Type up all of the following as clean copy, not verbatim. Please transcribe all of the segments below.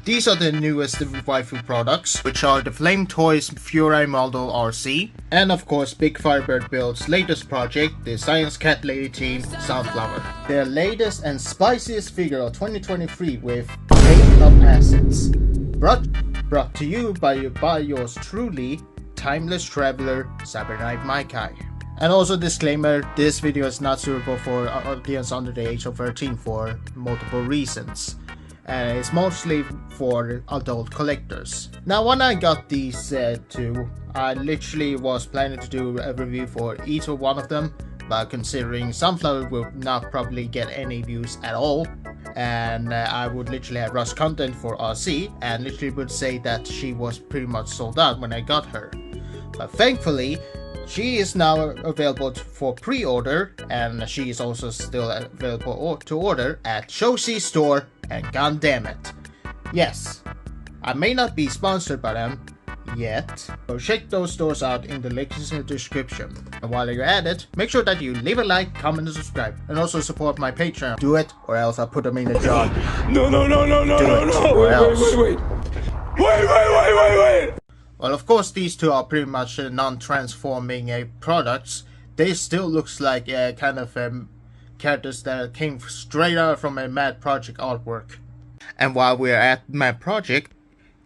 These are the newest waifu products, which are the Flame Toys Furai model Arcee, and of course BigFirebird Build's latest project, the Science Cat Lady Team Sunflower. Their latest and spiciest figure of 2023 with King of Assets. Brought to you by yours truly, Timeless Traveler CyberKnight-Miky. And also disclaimer, this video is not suitable for audience under the age of 13 for multiple reasons. And it's mostly for adult collectors. Now when I got these two, I literally was planning to do a review for each of one of them, but considering Sunflower will not probably get any views at all, and I would literally have rushed content for Arcee, and literally would say that she was pretty much sold out when I got her. But thankfully, she is now available for pre-order, and she is also still available to order at Show.Z.Store, and goddammit, yes, I may not be sponsored by them yet, so check those stores out in the links in the description. And while you're at it, make sure that you leave a like, comment, and subscribe, and also support my Patreon. Do it, or else I'll put them in the jar. No, wait. Well, of course, these two are pretty much non-transforming products. They still looks like kind of characters that came straight out from a Mad Project artwork. And while we're at Mad Project,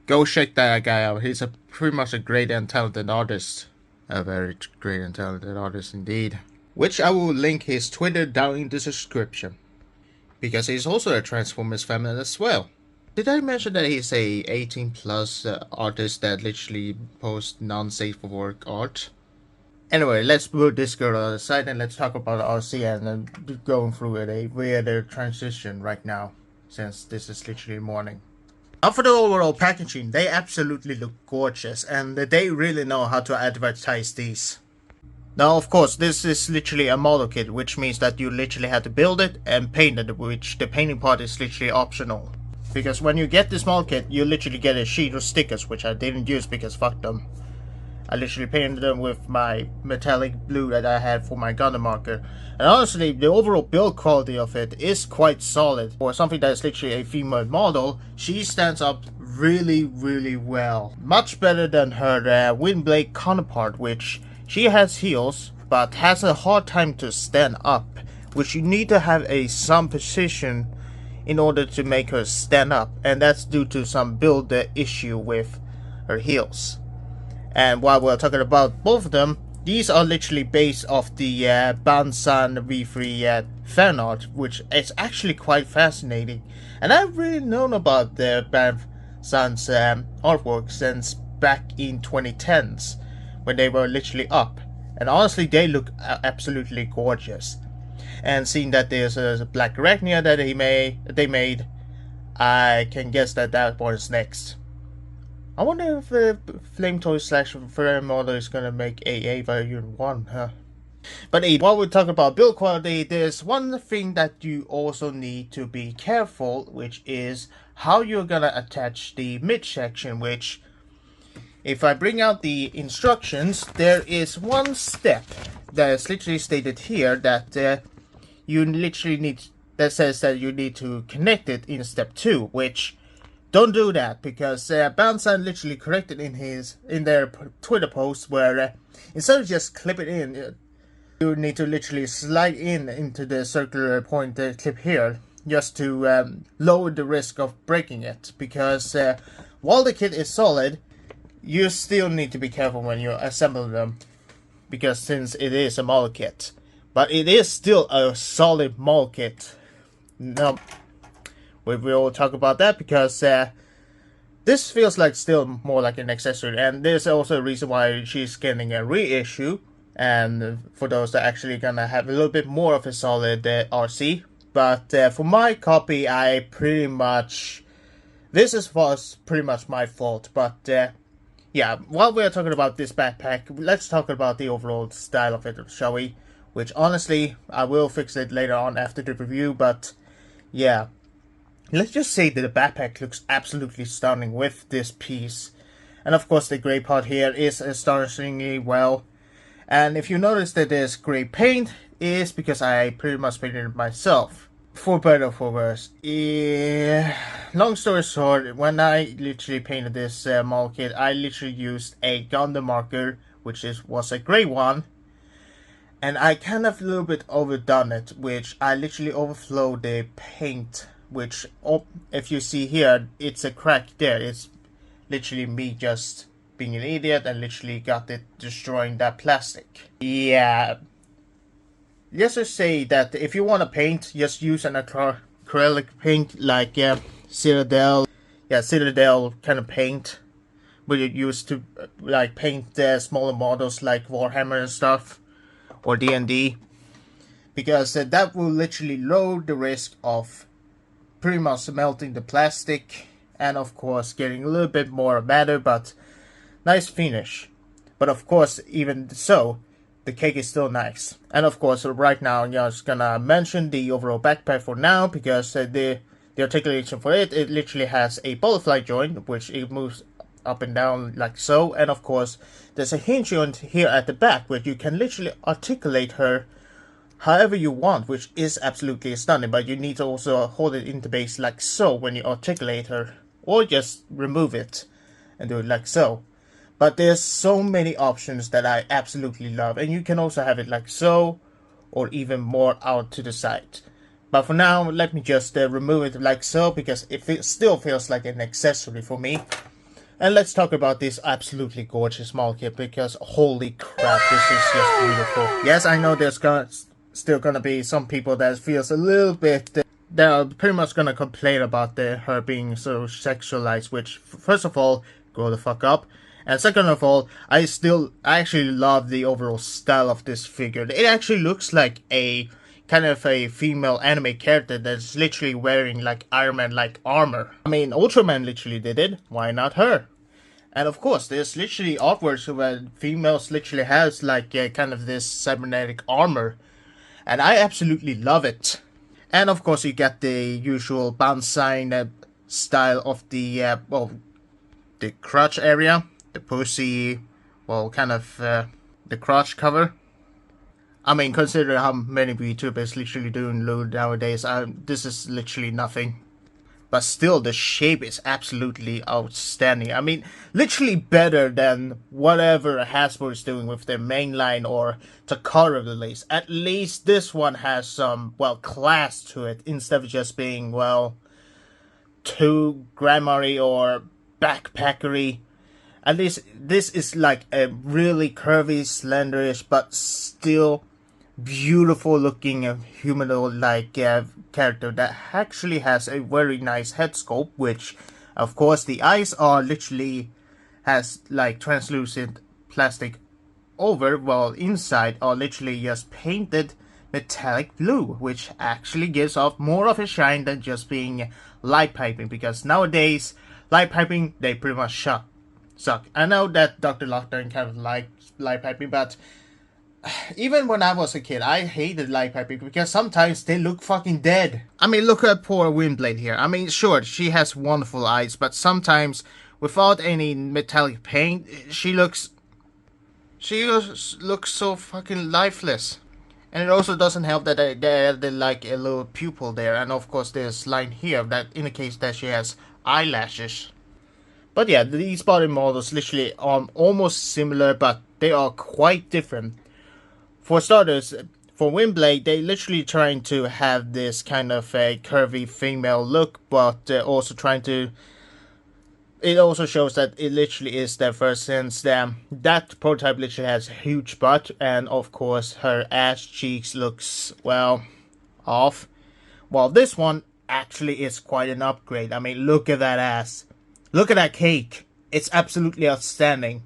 go check that guy out. He's pretty much a great and talented artist. A very great and talented artist indeed. Which I will link his Twitter down in the description. Because he's also a Transformers fan as well. Did I mention that he's a 18 plus artist that literally posts non-safe for work art? Anyway, let's put this girl on the side and let's talk about Arcee, and then going through a weird transition right now, since this is literally morning. Now for the overall packaging, they absolutely look gorgeous, and they really know how to advertise these. Now of course, this is literally a model kit, which means that you literally have to build it and paint it, which the painting part is literally optional. Because when you get this model kit, you literally get a sheet of stickers, which I didn't use because fuck them. I literally painted them with my metallic blue that I had for my Gundam marker. And honestly, the overall build quality of it is quite solid. For something that is literally a female model, she stands up really well. Much better than her windblade counterpart, which she has heels, but has a hard time to stand up. Which you need to have some position in order to make her stand up, and that's due to some build issue with her heels. And while we're talking about both of them, these are literally based off the Bansan V3 fan art, which is actually quite fascinating. And I've really known about the Bansan's artwork since back in 2010s, when they were literally up. And honestly, they look absolutely gorgeous. And seeing that there's a Black Arachnia that they made, I can guess that that one is next. I wonder if Flame Toys / Furai model is gonna make a Variant 1, huh? But while we're talking about build quality, there's one thing that you also need to be careful, which is how you're gonna attach the midsection, which, if I bring out the instructions, there is one step that is literally stated here that you literally need, that says that you need to connect it in step 2, which don't do that, because Bansan literally corrected in their Twitter post where instead of just clip it in, you need to literally slide into the circular point clip here, just to lower the risk of breaking it. Because while the kit is solid, you still need to be careful when you assemble them, because since it is a model kit. But it is still a solid model kit. Now, we will talk about that, because this feels like still more like an accessory. And there's also a reason why she's getting a reissue. And for those that actually gonna have a little bit more of a solid Arcee. But for my copy, I pretty much... this was pretty much my fault. But yeah, while we're talking about this backpack, let's talk about the overall style of it, shall we? Which honestly, I will fix it later on after the review, but yeah. Let's just say that the backpack looks absolutely stunning with this piece. And of course the grey part here is astonishingly well. And if you notice that there's grey paint, is because I pretty much painted it myself. For better or for worse. Yeah. Long story short, when I literally painted this model kit, I literally used a Gundam marker, which was a gray one, and I kind of a little bit overdone it, which I literally overflowed the paint, which, if you see here, it's a crack there. It's literally me just being an idiot and literally got it destroying that plastic. Yeah. Let's just say that if you want to paint, just use an acrylic paint like Citadel. Yeah, Citadel kind of paint. Where you used to like paint smaller models like Warhammer and stuff. Or D&D. Because that will literally lower the risk of pretty much melting the plastic. And of course getting a little bit more matter, but nice finish. But of course, even so, the cake is still nice. And of course, right now I'm just gonna mention the overall backpack for now, because the articulation for it literally has a butterfly joint, which it moves up and down like so. And of course, there's a hinge joint here at the back, where you can literally articulate her however you want, which is absolutely stunning. But you need to also hold it in the base like so when you articulate her, or just remove it and do it like so. But there's so many options that I absolutely love. And you can also have it like so, or even more out to the side. But for now, let me just remove it like so, because it still feels like an accessory for me. And let's talk about this absolutely gorgeous model kit, because holy crap, this is just beautiful. Yes, I know there's still gonna be some people that feels a little bit... they're pretty much gonna complain about her being so sexualized, which, first of all, grow the fuck up. And second of all, I actually love the overall style of this figure. It actually looks like a kind of a female anime character that's literally wearing like Iron Man-like armor. I mean, Ultraman literally did it. Why not her? And of course, there's literally artworks where females literally has like kind of this cybernetic armor. And I absolutely love it. And of course, you get the usual Banzai style of the, the crotch area. The pussy, well, kind of the crotch cover. I mean, considering how many VTubers literally doing lewd nowadays, this is literally nothing. But still, the shape is absolutely outstanding. I mean, literally better than whatever Hasbro is doing with their mainline or Takara release. At least this one has some, well, class to it, instead of just being, well, too grammary or backpackery. At least this is like a really curvy, slenderish, but still beautiful looking humanoid-like character that actually has a very nice head sculpt, which of course the eyes are literally has like translucent plastic over, while inside are literally just painted metallic blue, which actually gives off more of a shine than just being light piping, because nowadays light piping, they pretty much suck. I know that Dr. Lockdown kind of likes light piping, but even when I was a kid, I hated light piping because sometimes they look fucking dead. I mean, look at poor Windblade here. I mean, sure, she has wonderful eyes, but sometimes without any metallic paint, she looks so fucking lifeless. And it also doesn't help that there's like a little pupil there, and of course there's line here that indicates that she has eyelashes. But yeah, these body models literally are almost similar, but they are quite different. For starters, for Windblade, they literally trying to have this kind of a curvy female look, but also trying to... It also shows that it literally is their first, since that prototype literally has a huge butt, and of course her ass cheeks looks, well, off. While this one actually is quite an upgrade. I mean, look at that ass. Look at that cake. It's absolutely outstanding.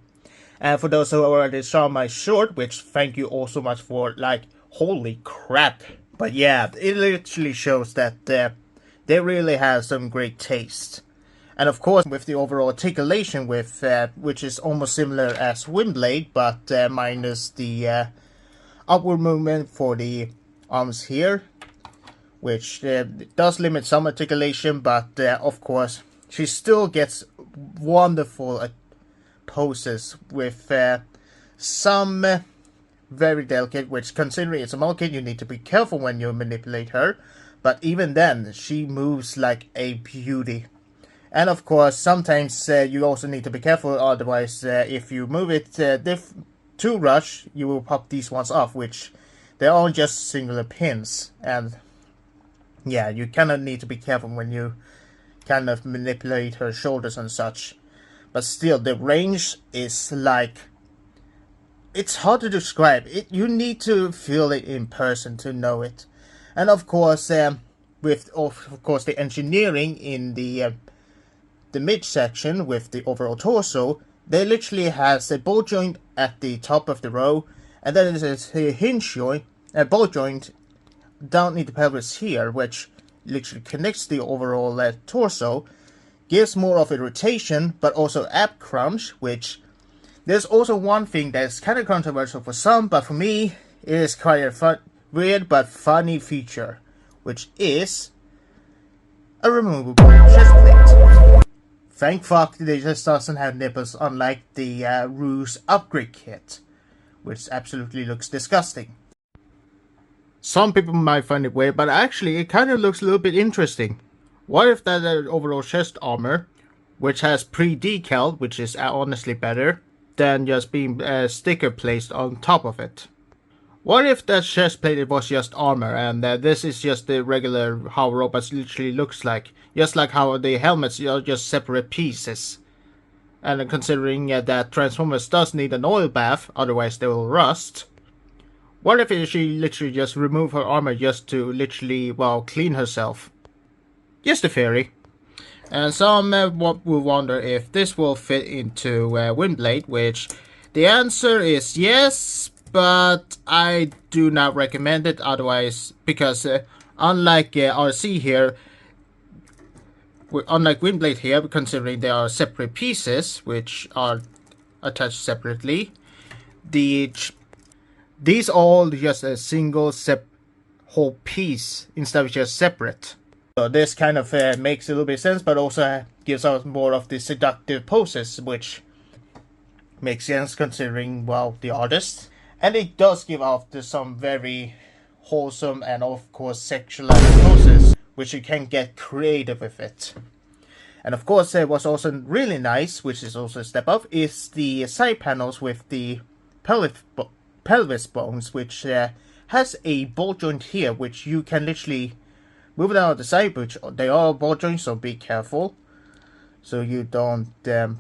And for those who already saw my short, which thank you all so much for, like, holy crap. But yeah, it literally shows that they really have some great taste. And of course, with the overall articulation, with which is almost similar as Windblade, but minus the upward movement for the arms here, which does limit some articulation, but of course, she still gets wonderful poses with some very delicate, which considering it's a model kit, you need to be careful when you manipulate her. but even then, she moves like a beauty. And of course, sometimes you also need to be careful, otherwise if you move it too rush, you will pop these ones off, which they're all just singular pins. And yeah, you kind of need to be careful when you kind of manipulate her shoulders and such. But still, the range is like... it's hard to describe. You need to feel it in person to know it. And of course, with the engineering in the midsection with the overall torso, they literally has a ball joint at the top of the row, and then there's a hinge joint, a ball joint down in the pelvis here, which literally connects the overall torso, gives more of a rotation, but also ab crunch, which there's also one thing that's kind of controversial for some, but for me, it is quite a weird but funny feature, which is a removable chest plate. Thank fuck they just doesn't have nipples, unlike the Ruse upgrade kit, which absolutely looks disgusting. Some people might find it weird, but actually it kind of looks a little bit interesting. What if that overall chest armor, which has pre-decal, which is honestly better than just being a sticker placed on top of it? What if that chest plate was just armor, and this is just the regular how robots literally looks like, just like how the helmets are just separate pieces? And considering that Transformers does need an oil bath, otherwise they will rust. What if she literally just removed her armor just to literally, well, clean herself? Just a theory. And some will wonder if this will fit into Windblade, which the answer is yes, but I do not recommend it otherwise, because unlike Arcee here, unlike Windblade here, considering they are separate pieces which are attached separately, these all just a single whole piece instead of just separate. So this kind of makes a little bit of sense, but also gives out more of the seductive poses, which makes sense considering, well, the artist. And it does give off some very wholesome and of course sexualized poses, which you can get creative with it. And of course, what's also really nice, which is also a step up, is the side panels with the pelvis bones, which has a ball joint here, which you can literally move it out of the side, which they are ball joints, so be careful so you don't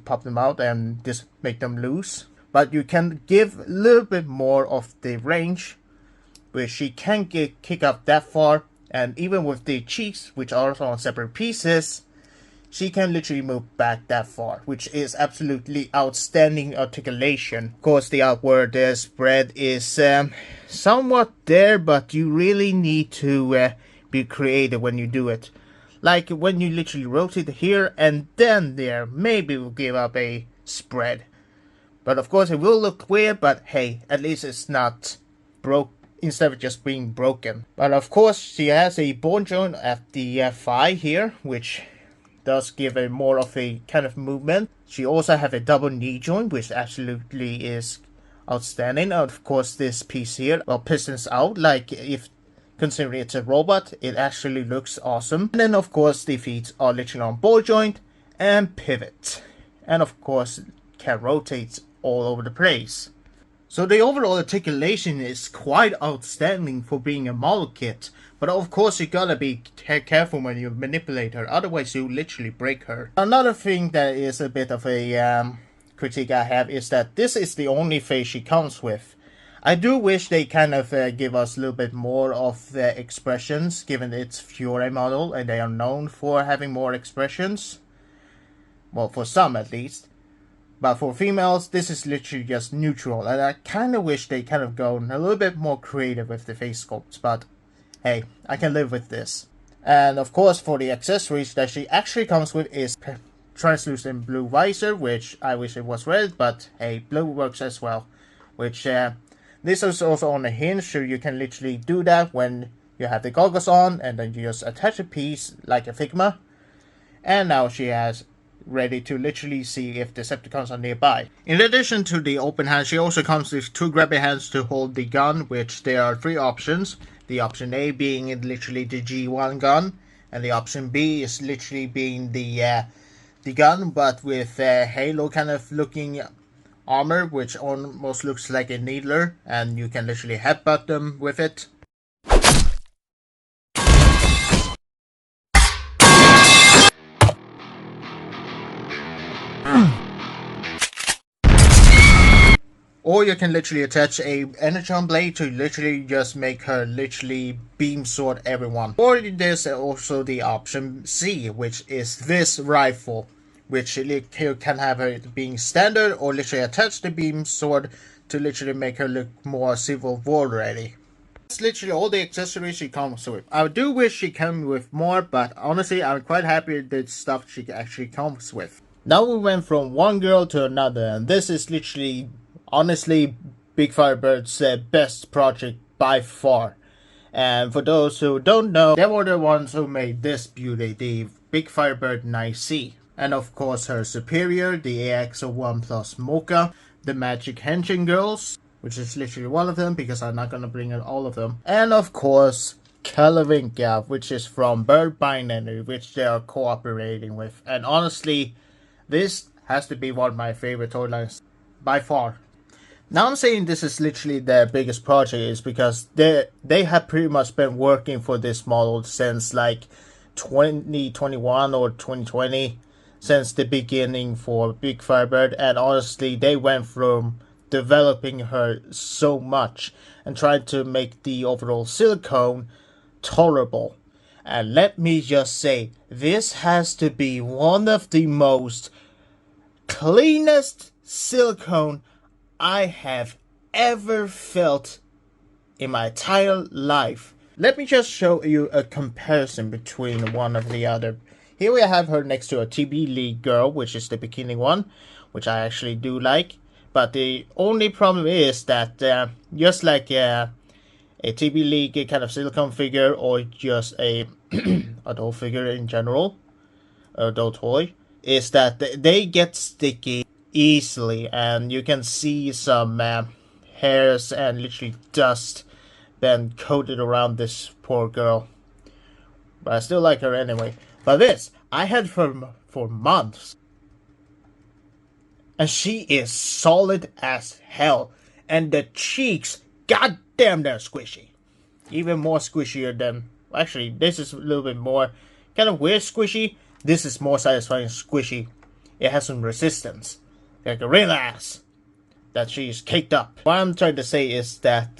pop them out and just make them loose. But you can give a little bit more of the range, which she can't kick up that far, and even with the cheeks, which are also on separate pieces, she can literally move back that far, which is absolutely outstanding articulation. Of course, the outward spread is somewhat there, but you really need to be creative when you do it. Like when you literally rotate here and then there, maybe we'll give up a spread. But of course it will look weird, but hey, at least it's not broke instead of just being broken. But of course she has a bone joint at the thigh here, which does give a more of a kind of movement. She also have a double knee joint, which absolutely is outstanding. And of course this piece here, well, pistons out, like if considering it's a robot, it actually looks awesome. And then of course the feet are literally on ball joint and pivot. And of course can rotate all over the place. So the overall articulation is quite outstanding for being a model kit. But of course you gotta be careful when you manipulate her, otherwise you literally break her. Another thing that is a bit of a critique I have is that this is the only face she comes with. I do wish they kind of give us a little bit more of the expressions, given it's Furai model and they are known for having more expressions. Well, for some at least. But for females, this is literally just neutral, and I kind of wish they kind of gone a little bit more creative with the face sculpts, but hey, I can live with this. And of course, for the accessories that she actually comes with is translucent blue visor, which I wish it was red, but hey, blue works as well. Which, this is also on a hinge, so you can literally do that when you have the goggles on, and then you just attach a piece like a Figma. And now she has ready to literally see if Decepticons are nearby. In addition to the open hand, she also comes with 2 grabby hands to hold the gun, which there are 3 options. The option A being literally the G1 gun, and the option B is literally being the gun, but with Halo kind of looking armor, which almost looks like a needler, and you can literally headbutt them with it. Or you can literally attach a energon blade to literally just make her literally beam sword everyone. Or there's also the option C, which is this rifle, which you can have it being standard or literally attach the beam sword to literally make her look more Civil War ready. That's literally all the accessories she comes with. I do wish she came with more, but honestly I'm quite happy with the stuff she actually comes with. Now we went from one girl to another, and this is literally, honestly, BigFirebird's best project by far. And for those who don't know, they were the ones who made this beauty, the BigFirebird nicee. And of course her superior, the AX01 Plus Mocha, the Magic Henshin Girls, which is literally one of them because I'm not gonna bring in all of them. And of course, Kalavinka, which is from Bird Binary, which they are cooperating with. And honestly, this has to be one of my favorite toy lines by far. Now I'm saying this is literally their biggest project is because they have pretty much been working for this model since like 2021 or 2020, since the beginning for BigFirebird, and honestly they went from developing her so much and trying to make the overall silicone tolerable. And let me just say, this has to be one of the most cleanest silicone I have ever felt in my entire life. Let me just show you a comparison between one of the other. Here we have her next to a TB League girl, which is the bikini one, which I actually do like. But the only problem is that just like a TB League kind of silicone figure or just a adult figure in general, adult toy, is that they get sticky easily, and you can see some hairs and literally dust been coated around this poor girl. But I still like her anyway. But this, I had for months. And she is solid as hell. And the cheeks, goddamn, they're squishy. Even more squishier than... Actually, this is a little bit more kind of weird squishy. This is more satisfying squishy. It has some resistance. Like a real ass. That she's caked up. What I'm trying to say is that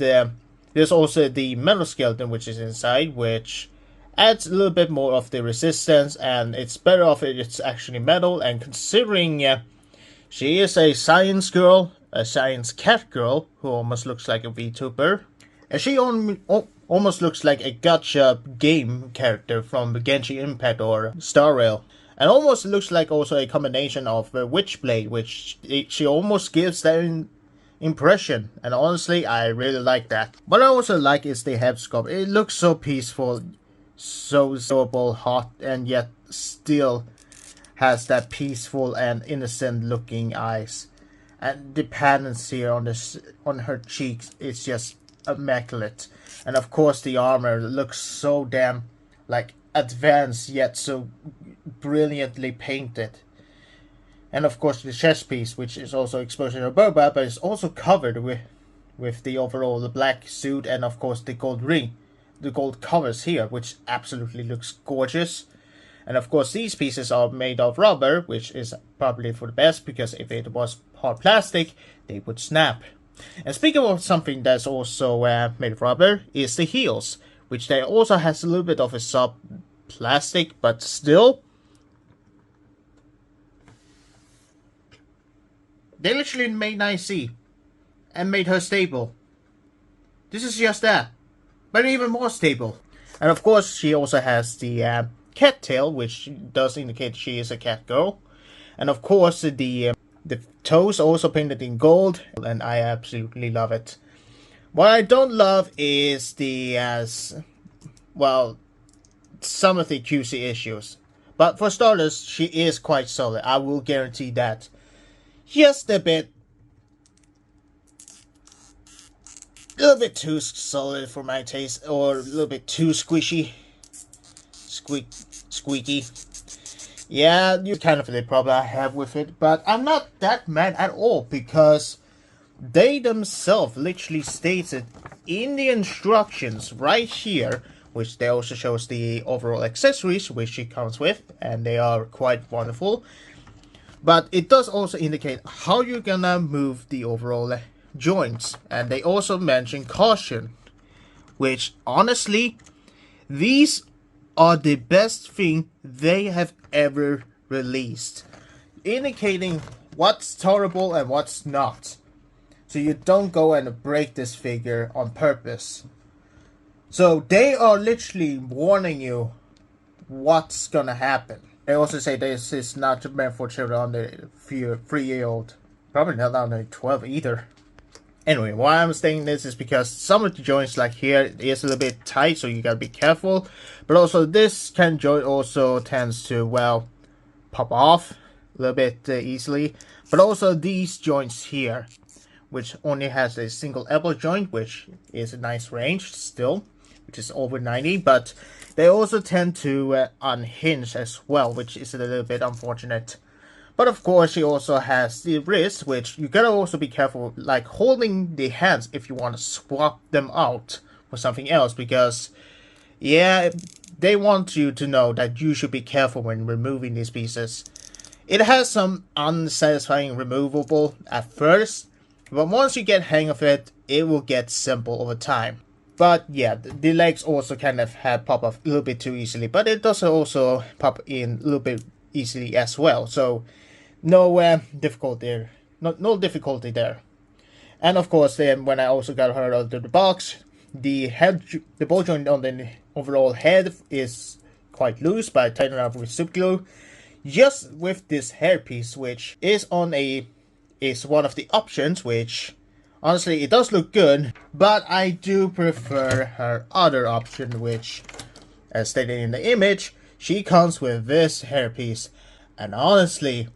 there's also the metal skeleton which is inside, which adds a little bit more of the resistance, and it's better off if it's actually metal. And considering she is a science girl, a science cat girl, who almost looks like a VTuber, and she almost looks like a gacha game character from Genshin Impact or Star Rail. And almost looks like also a combination of Witchblade, which she almost gives that impression. And honestly, I really like that. What I also like is the head sculpt. It looks so peaceful, so adorable, hot, and yet still has that peaceful and innocent looking eyes. And the patterns here on her cheeks is just immaculate. And of course the armor looks so damn like advanced yet so brilliantly painted. And of course the chest piece, which is also exposed to her boba, but is also covered with the overall black suit, and of course the gold ring, the gold covers here, which absolutely looks gorgeous. And of course these pieces are made of rubber, which is probably for the best, because if it was hard plastic they would snap. And speaking of something that's also made of rubber, is the heels, which they also has a little bit of a soft plastic, but still they literally made nicee and made her stable. This is just that, but even more stable. And of course she also has the cat tail, which does indicate she is a cat girl. And of course the toes also painted in gold, and I absolutely love it. What I don't love is the well, some of the QC issues, But for starters, she is quite solid. I will guarantee that. Just a little bit too solid for my taste, or a little bit too squishy. Squeaky. Yeah, you kind of the problem I have with it, but I'm not that mad at all because they themselves literally stated in the instructions right here, which they also shows the overall accessories which it comes with, and they are quite wonderful. But it does also indicate how you're gonna move the overall joints, and they also mention caution, which honestly, these are the best thing they have ever released, indicating what's tolerable and what's not, so you don't go and break this figure on purpose. So they are literally warning you what's gonna happen. They also say this is not meant for children under 3-year-old, probably not under 12 either. Anyway, why I'm saying this is because some of the joints like here is a little bit tight, so you gotta be careful. But also this kind of joint also tends to, well, pop off a little bit easily. But also these joints here, which only has a single elbow joint, which is a nice range still, which is over 90. But they also tend to unhinge as well, which is a little bit unfortunate. But of course, she also has the wrist, which you gotta also be careful, like holding the hands if you want to swap them out for something else, because yeah, they want you to know that you should be careful when removing these pieces. It has some unsatisfying removable at first, but once you get hang of it, it will get simple over time. But yeah, the legs also kind of have pop off a little bit too easily, but it does also pop in a little bit easily as well. So no difficulty there. No difficulty there. And of course, then when I also got her out of the box, the ball joint on the overall head is quite loose, but I tightened it up with super glue. Just with this hairpiece, which is one of the options, which honestly it does look good, but I do prefer her other option, which, as stated in the image, she comes with this hairpiece, and honestly,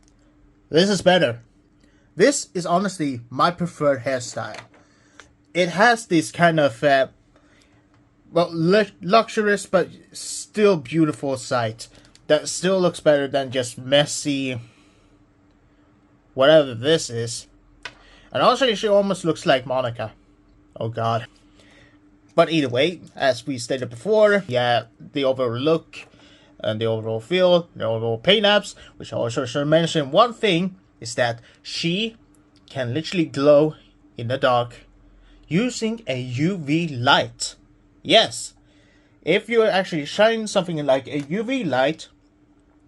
this is better. This is honestly my preferred hairstyle. It has this kind of, luxurious but still beautiful side that still looks better than just messy, whatever this is. And also, she almost looks like Monica. Oh god. But either way, as we stated before, yeah, the overall look and the overall feel, the overall paint apps, which I also should mention one thing, is that she can literally glow in the dark using a UV light. Yes, if you actually shine something like a UV light,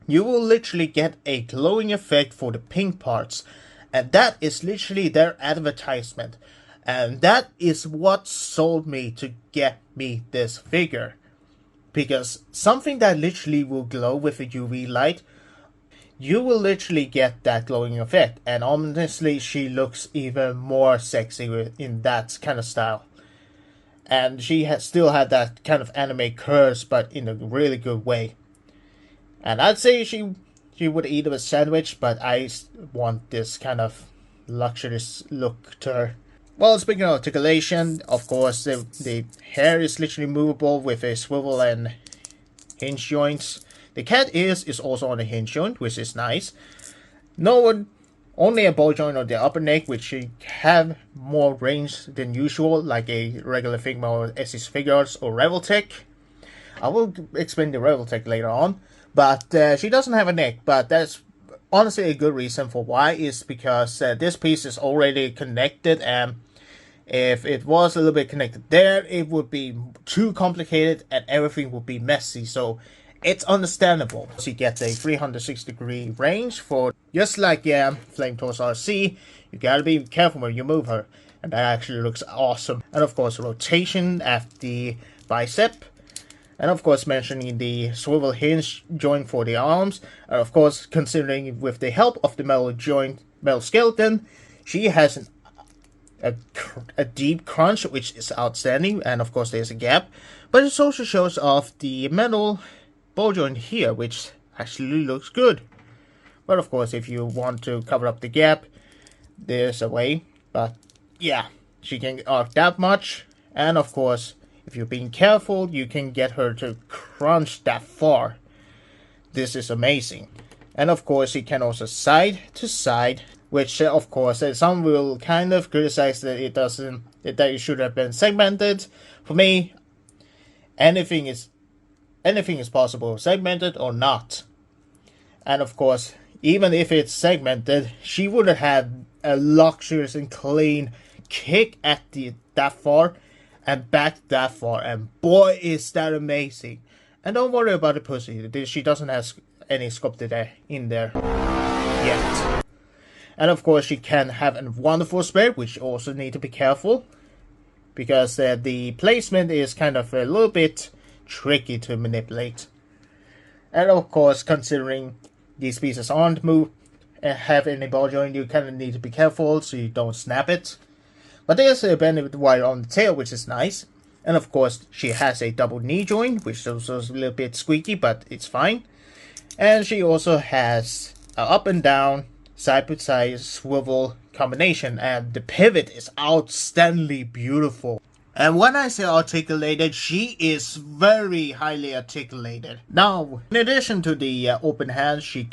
you will literally get a glowing effect for the pink parts. And that is literally their advertisement. And that is what sold me to get me this figure. Because something that literally will glow with a UV light, you will literally get that glowing effect. And honestly, she looks even more sexy in that kind of style. And she still had that kind of anime curves, but in a really good way. And I'd say she would eat a sandwich, but I want this kind of luxurious look to her. Well, speaking of articulation, of course, the hair is literally movable with a swivel and hinge joints. The cat ears is also on a hinge joint, which is nice. Only a ball joint on the upper neck, which have more range than usual, like a regular Figma or Essie Figures or Revoltech. I will explain the Revoltech later on. But she doesn't have a neck, but that's honestly a good reason for why, is because this piece is already connected, and if it was a little bit connected there, it would be too complicated and everything would be messy, so it's understandable. So you get a 360-degree range for, just like Flame Toys Arcee, you gotta be careful when you move her, and that actually looks awesome. And of course, rotation at the bicep. And of course, mentioning the swivel hinge joint for the arms. And of course, considering with the help of the metal skeleton, she has a deep crunch, which is outstanding. And of course, there's a gap. But it also shows off the metal ball joint here, which actually looks good. But of course, if you want to cover up the gap, there's a way. But yeah, she can arc that much. And of course, if you're being careful, you can get her to crunch that far. This is amazing. And of course, you can also side to side, which of course some will kind of criticize that that it should have been segmented. For me, anything is possible, segmented or not. And of course, even if it's segmented, she would have had a luxurious and clean kick at that far and back that far, and boy is that amazing. And don't worry about the pussy, she doesn't have any sculpted in there yet. And of course, she can have a wonderful spread, which you also need to be careful, because the placement is kind of a little bit tricky to manipulate. And of course, considering these pieces aren't moved and have any ball joint, you kind of need to be careful so you don't snap it. But there's a bended wire on the tail, which is nice. And of course, she has a double knee joint, which is also a little bit squeaky, but it's fine. And she also has an up and down, side by side swivel combination, and the pivot is outstandingly beautiful. And when I say articulated, she is very highly articulated. Now, in addition to the open hands, she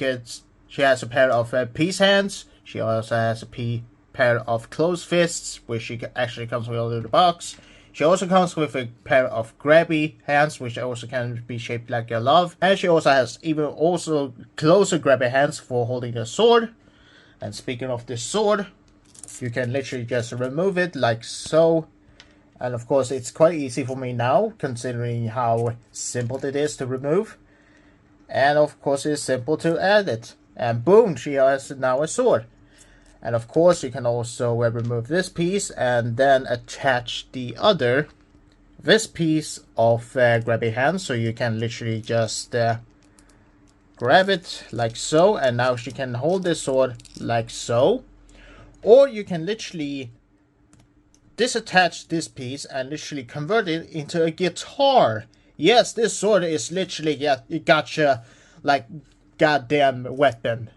has a pair of peace hands. She also has a pair of closed fists, which she actually comes with in the box. She also comes with a pair of grabby hands, which also can be shaped like a love. And she also has even also closer grabby hands for holding the sword. And speaking of the sword, you can literally just remove it like so. And of course, it's quite easy for me now, considering how simple it is to remove. And of course, it's simple to add it. And boom, she has now a sword. And of course, you can also remove this piece and then attach this piece of grabby hand. So you can literally just grab it like so. And now she can hold this sword like so. Or you can literally disattach this piece and literally convert it into a guitar. Yes, this sword is literally gotcha like goddamn weapon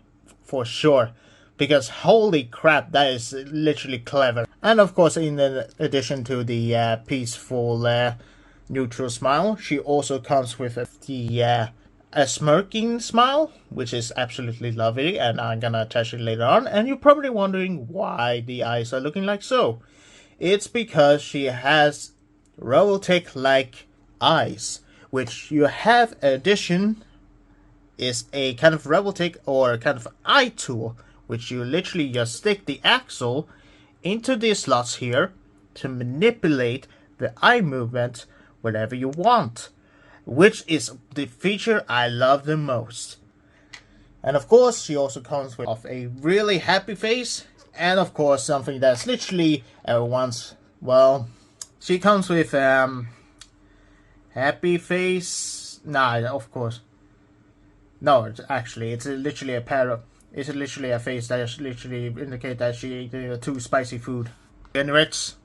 for sure. Because holy crap, that is literally clever. And of course, in addition to the peaceful neutral smile, she also comes with a smirking smile, which is absolutely lovely, and I'm gonna attach it later on. And you're probably wondering why the eyes are looking like so. It's because she has Robotech-like eyes, which you have addition is a kind of Robotech or kind of eye tool, which you literally just stick the axle into these slots here to manipulate the eye movement whatever you want, which is the feature I love the most. And of course, she also comes with a really happy face, and of course something that's literally everyone's, well, she comes with happy face. Nah, of course. No, actually, it's literally a pair of. It's literally a face that is literally indicate that she ate too spicy food. Anyways,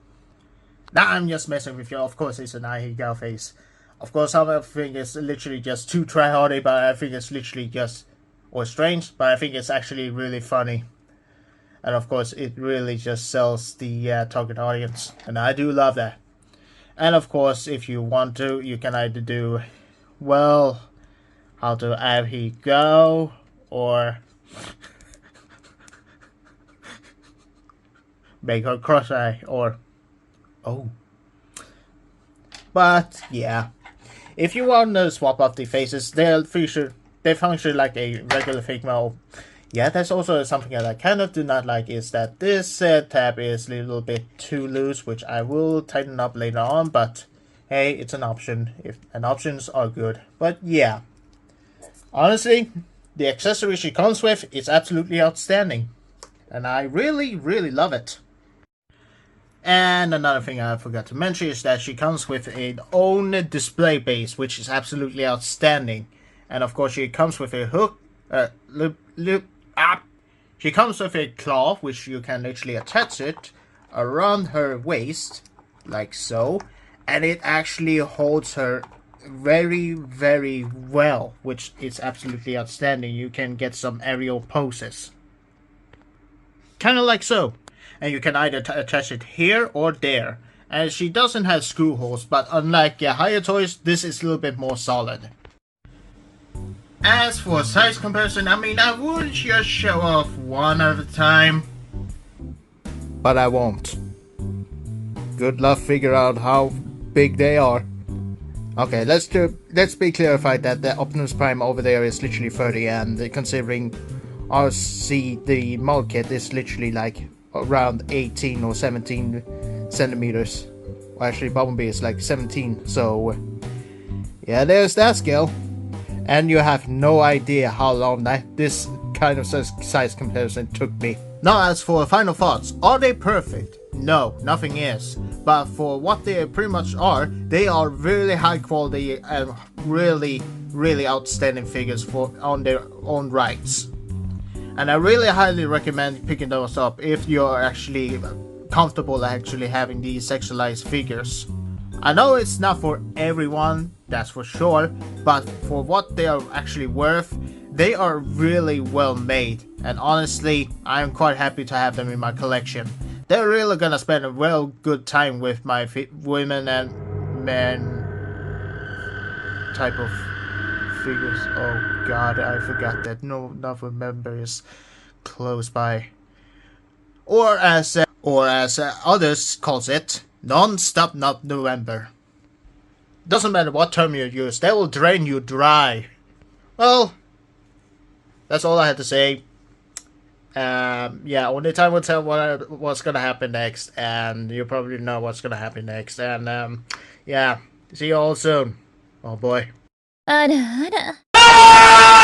nah, I'm just messing with you. Of course, it's an eye girl face. Of course, some of the thing is literally just too tryhardy, but I think it's literally just or strange. But I think it's actually really funny, and of course, it really just sells the target audience, and I do love that. And of course, if you want to, you can either do, well, how to have he go or make her cross-eye or oh. But yeah, if you want to swap out the faces, they function like a regular Figma. Yeah, that's also something that I kind of do not like, is that this tab is a little bit too loose, which I will tighten up later on, but hey, it's an option, and options are good. But yeah, honestly, the accessory she comes with is absolutely outstanding, and I really, really love it. And another thing I forgot to mention is that she comes with an own display base, which is absolutely outstanding. And of course, she comes with a hook, she comes with a claw, which you can literally attach it around her waist, like so, and it actually holds her very, very well, which is absolutely outstanding. You can get some aerial poses. Kind of like so. And you can either attach it here or there. And she doesn't have screw holes, but unlike higher toys, this is a little bit more solid. As for size comparison, I mean, I would just show off one at a time. But I won't. Good luck figure out how big they are. Okay, let's be clarified that the Optimus Prime over there is literally 30, and considering Arcee, the mold kit, is literally like around 18 or 17 centimeters. Well, actually, Bumblebee is like 17, so yeah, there's that scale. And you have no idea how long this kind of size comparison took me. Now, as for final thoughts, are they perfect? No, nothing is. But for what they pretty much are, they are really high quality and really, really outstanding figures on their own rights. And I really highly recommend picking those up if you're actually comfortable actually having these sexualized figures. I know it's not for everyone, that's for sure, but for what they are actually worth, they are really well made, and honestly, I am quite happy to have them in my collection. They're really gonna spend a real good time with my women and men type of figures. Oh god, I forgot that November is close by. Or as others calls it, non-stop November. Doesn't matter what term you use, they will drain you dry. Well, that's all I had to say. Yeah, only time will tell what's gonna happen next, and you probably know what's gonna happen next. And yeah, see you all soon. Oh boy. あらあら。